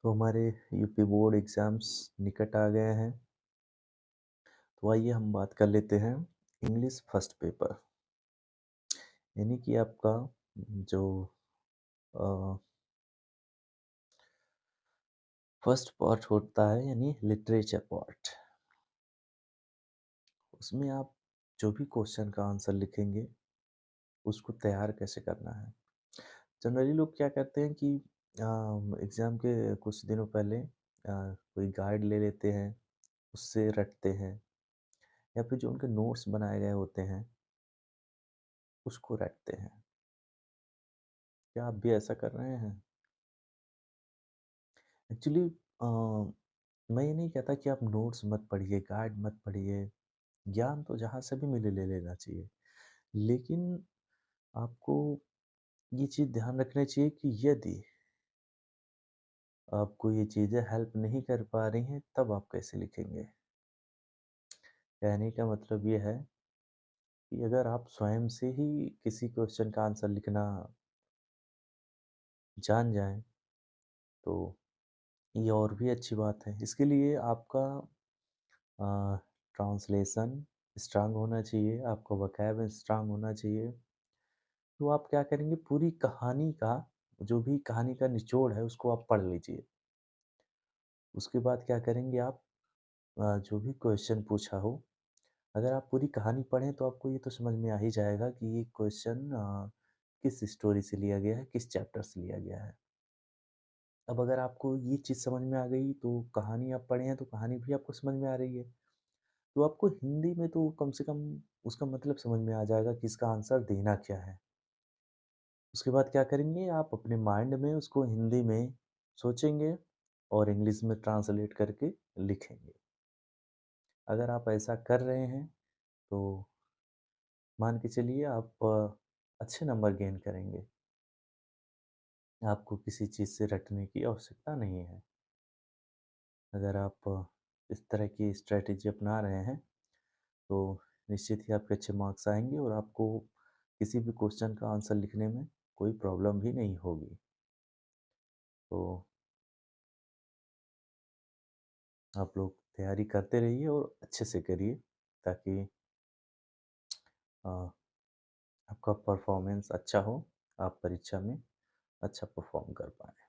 तो हमारे UP board exams निकट आ गए हैं। तो आइए हम बात कर लेते हैं इंग्लिश फर्स्ट पेपर, यानी कि आपका जो अ, फर्स्ट पार्ट होता है यानी लिटरेचर पार्ट। उसमें आप जो भी क्वेश्चन का आंसर लिखेंगे, उसको तैयार कैसे करना है। जनरली लोग क्या करते हैं कि एग्ज़ाम के कुछ दिनों पहले कोई गाइड ले लेते हैं, उससे रटते हैं या फिर जो उनके नोट्स बनाए गए होते हैं, उसको रटते हैं। क्या आप भी ऐसा कर रहे हैं? एक्चुअली मैं ये नहीं कहता कि आप नोट्स मत पढ़िए, गाइड मत पढ़िए, ज्ञान तो जहाँ से भी मिले ले लेना चाहिए। लेकिन आपको ये चीज़ ध्यान रखनी चाहिए कि यदि आपको ये चीज़ें हेल्प नहीं कर पा रही हैं, तब आप कैसे लिखेंगे? कहने का मतलब ये है कि अगर आप स्वयं से ही किसी क्वेश्चन का आंसर लिखना जान जाएँ, तो ये और भी अच्छी बात है। इसके लिए आपका अ, ट्रांसलेशन स्ट्रांग होना चाहिए, आपका वोकैब स्ट्रांग होना चाहिए। तो आप क्या करेंगे पूरी कहानी का जो भी कहानी का निचोड़ है उसको आप पढ़ लीजिए। उसके बाद क्या करेंगे आप जो भी क्वेश्चन पूछा हो, अगर आप पूरी कहानी पढ़ें तो आपको ये तो समझ में आ ही जाएगा कि ये क्वेश्चन किस स्टोरी से लिया गया है, किस चैप्टर से लिया गया है। अब अगर आपको ये चीज़ समझ में आ गई तो कहानी आप पढ़े हैं तो कहानी भी आपको समझ में आ रही है। तो आपको हिंदी में तो कम से कम उसका मतलब समझ में आ जाएगा कि इसका आंसर देना क्या है। उसके बाद क्या करेंगे आप अपने माइंड में उसको हिंदी में सोचेंगे और इंग्लिश में ट्रांसलेट करके लिखेंगे। अगर आप ऐसा कर रहे हैं तो मान के चलिए आप अच्छे नंबर गेन करेंगे। आपको किसी चीज़ से रटने की आवश्यकता नहीं है। अगर आप इस तरह की स्ट्रैटेजी अपना रहे हैं तो निश्चित ही आपके अच्छे मार्क्स आएँगे और आपको किसी भी क्वेश्चन का आंसर लिखने में कोई प्रॉब्लम भी नहीं होगी। तो आप लोग तैयारी करते रहिए और अच्छे से करिए ताकि अ, आपका परफॉर्मेंस अच्छा हो, आप परीक्षा में अच्छा परफॉर्म कर पाएँ।